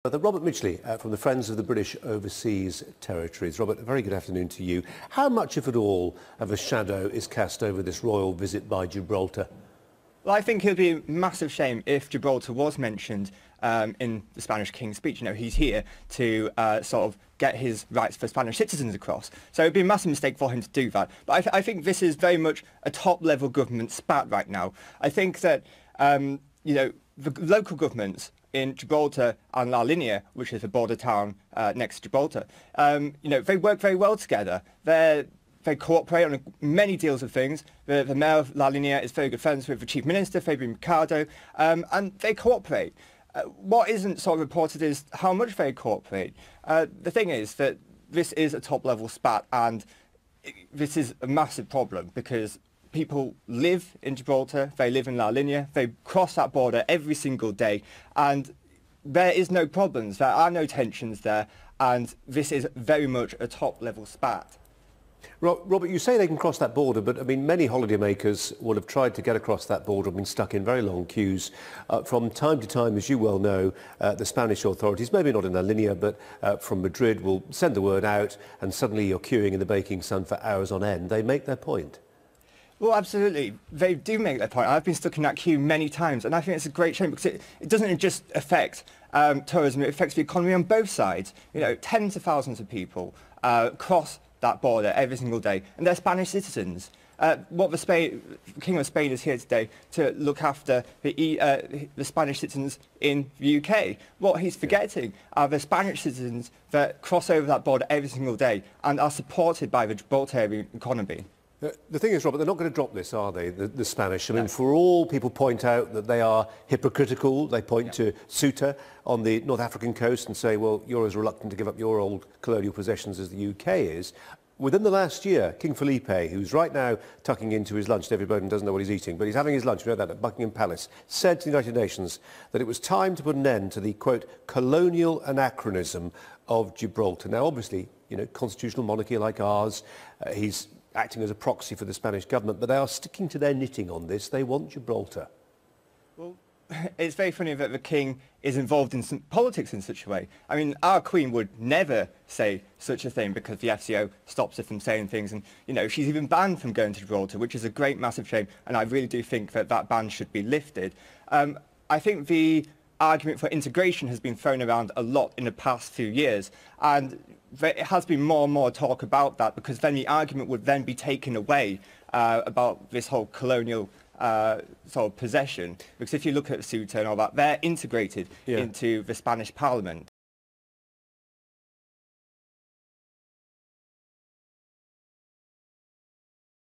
Robert Midgley from the Friends of the British Overseas Territories. Robert, a very good afternoon to you. How much, if at all, of a shadow is cast over this royal visit by Gibraltar? Well, I think it would be a massive shame if Gibraltar was mentioned in the Spanish King's speech. You know, he's here to sort of get his rights for Spanish citizens across. So it would be a massive mistake for him to do that. But I think this is very much a top-level government spat right now. I think that, you know, the local governments in Gibraltar and La Linea, which is a border town next to Gibraltar, you know, they work very well together. They cooperate on many deals of things. The mayor of La Linea is very good friends with the chief minister, Fabian Mercado, and they cooperate. What isn't sort of reported is how much they cooperate. The thing is that this is a top-level spat, and this is a massive problem because people live in Gibraltar, they live in La Linea, they cross that border every single day, and there is no problems, there are no tensions there, and this is very much a top-level spat. Robert, you say they can cross that border, but I mean, many holidaymakers will have tried to get across that border and been stuck in very long queues. From time to time, as you well know, the Spanish authorities, maybe not in La Linea, but from Madrid, will send the word out, and suddenly you're queuing in the baking sun for hours on end. They make their point. Well, absolutely. They do make their point. I've been stuck in that queue many times, and I think it's a great shame because it doesn't just affect tourism, it affects the economy on both sides. You know, tens of thousands of people cross that border every single day, and they're Spanish citizens. The King of Spain is here today to look after the Spanish citizens in the UK. What he's forgetting are the Spanish citizens that cross over that border every single day and are supported by the Gibraltarian economy. The thing is, Robert, they're not going to drop this, are they, the Spanish? I mean, for all people point out that they are hypocritical, they point to Ceuta on the North African coast and say, well, you're as reluctant to give up your old colonial possessions as the UK is. Within the last year, King Felipe, who's right now tucking into his lunch, David Bowden doesn't know what he's eating, but he's having his lunch, we know that, at Buckingham Palace, said to the United Nations that it was time to put an end to the, quote, colonial anachronism of Gibraltar. Now, obviously, you know, constitutional monarchy like ours, he's acting as a proxy for the Spanish government, but they are sticking to their knitting on this. They want Gibraltar. Well, it's very funny that the King is involved in some politics in such a way. I mean, our Queen would never say such a thing because the FCO stops her from saying things, and, you know, she's even banned from going to Gibraltar, which is a great, massive shame, and I really do think that that ban should be lifted. I think the argument for integration has been thrown around a lot in the past few years, and there has been more and more talk about that because then the argument would then be taken away about this whole colonial sort of possession, because if you look at Ceuta and all that, they're integrated into the Spanish Parliament.